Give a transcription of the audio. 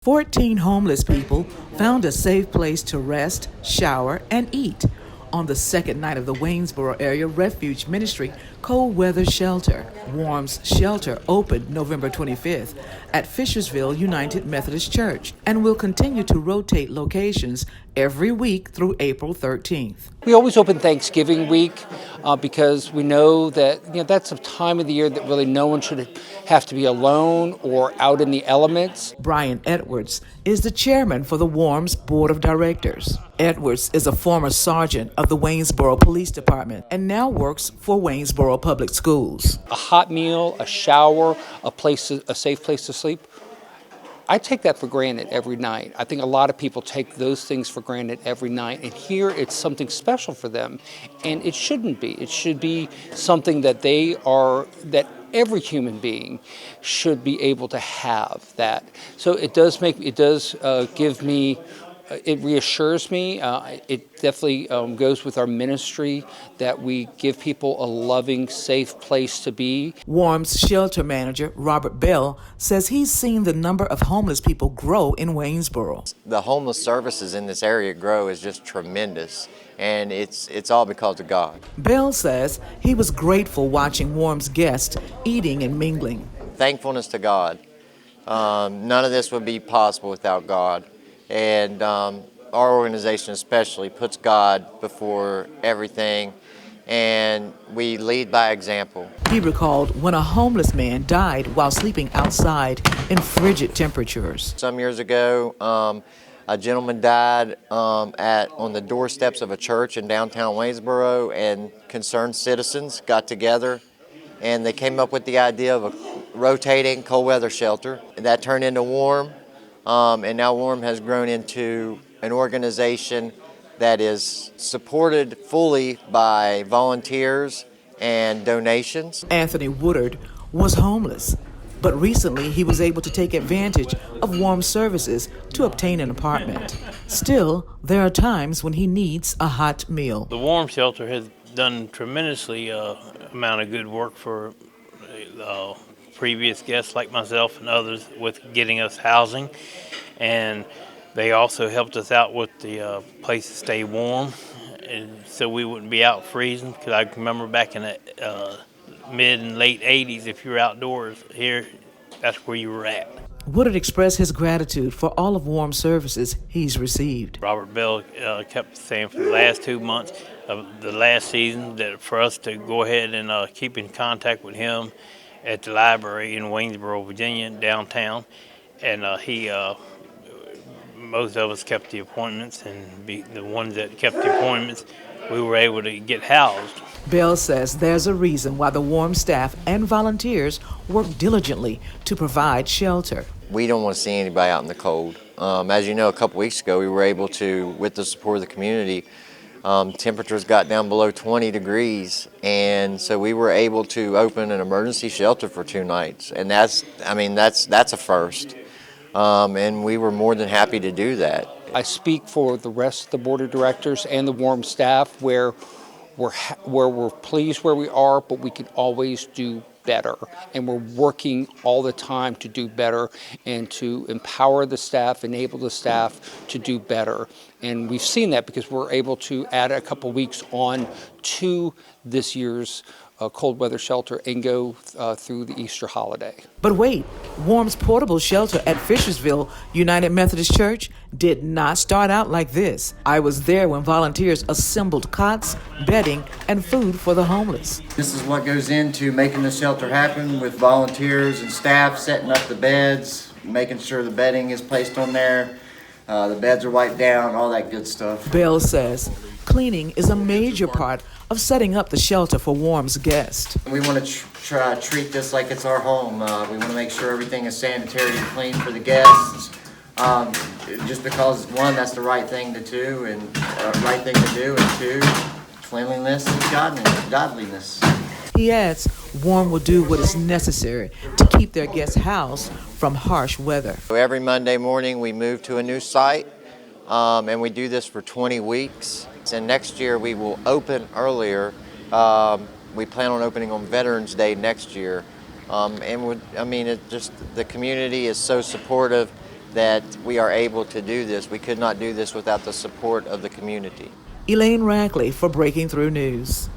14 homeless people found a safe place to rest, shower, and eat on the second night of the Waynesboro area Refuge Ministry cold weather shelter. Warm's shelter opened November 25th at Fishersville United Methodist Church and will continue to rotate locations every week through April 13th. We always open Thanksgiving week because we know that that's a time of the year that really no one should have to be alone or out in the elements. Brian Edwards is the chairman for the Warm's Board of Directors. Edwards is a former sergeant of the Waynesboro Police Department and now works for Waynesboro Public Schools. A hot meal, a shower, a safe place to sleep. I take that for granted every night. I think a lot of people take those things for granted every night, and here it's something special for them, and it shouldn't be. It should be something that that every human being should be able to have that. So it reassures me. It definitely goes with our ministry that we give people a loving, safe place to be. Warm's shelter manager, Robert Bell, says he's seen the number of homeless people grow in Waynesboro. The homeless services in this area grow is just tremendous, and it's all because of God. Bell says he was grateful watching Warm's guests eating and mingling. Thankfulness to God. None of this would be possible without God. And our organization especially puts God before everything, and we lead by example. He recalled when a homeless man died while sleeping outside in frigid temperatures. Some years ago, a gentleman died on the doorsteps of a church in downtown Waynesboro, and concerned citizens got together and they came up with the idea of a rotating cold weather shelter. That turned into Warm. And now Warm has grown into an organization that is supported fully by volunteers and donations. Anthony Woodard was homeless, but recently he was able to take advantage of Warm services to obtain an apartment. Still, there are times when he needs a hot meal. The Warm shelter has done tremendously amount of good work for previous guests like myself and others with getting us housing, and they also helped us out with the place to stay warm, and so we wouldn't be out freezing, because I remember back in the mid and late 80s, if you were outdoors here, that's where you were at. Woodard expressed his gratitude for all of Warm's services he's received. Robert Bell kept saying for the last 2 months of the last season that for us to go ahead and keep in contact with him at the library in Waynesboro, Virginia, downtown, and most of us kept the appointments, and the ones that kept the appointments, we were able to get housed. Bell says there's a reason why the Warm staff and volunteers work diligently to provide shelter. We don't want to see anybody out in the cold. As you know, a couple weeks ago, we were able to, with the support of the community, temperatures got down below 20 degrees, and so we were able to open an emergency shelter for 2 nights, and that's a first, and we were more than happy to do that. I speak for the rest of the board of directors and the Warm staff where we're pleased where we are, but we can always do better, and we're working all the time to do better and to empower the staff, enable the staff to do better. And we've seen that because we're able to add a couple weeks on to this year's cold weather shelter and go through the Easter holiday. But wait, Warm's portable shelter at Fishersville United Methodist Church did not start out like this. I was there when volunteers assembled cots, bedding, and food for the homeless. This is what goes into making the shelter happen, with volunteers and staff setting up the beds, making sure the bedding is placed on there, the beds are wiped down, all that good stuff. Bell says cleaning is a major part of setting up the shelter for Warm's guests. We want to try to treat this like it's our home. We want to make sure everything is sanitary and clean for the guests. Just because, one, that's the right thing to do, and two, cleanliness is godliness. He adds Warm will do what is necessary to keep their guests housed from harsh weather. Every Monday morning we move to a new site, and we do this for 20 weeks. And next year we will open earlier. We plan on opening on Veterans Day next year. The community is so supportive, that we are able to do this. We could not do this without the support of the community. Elaine Rackley for Breaking Through News.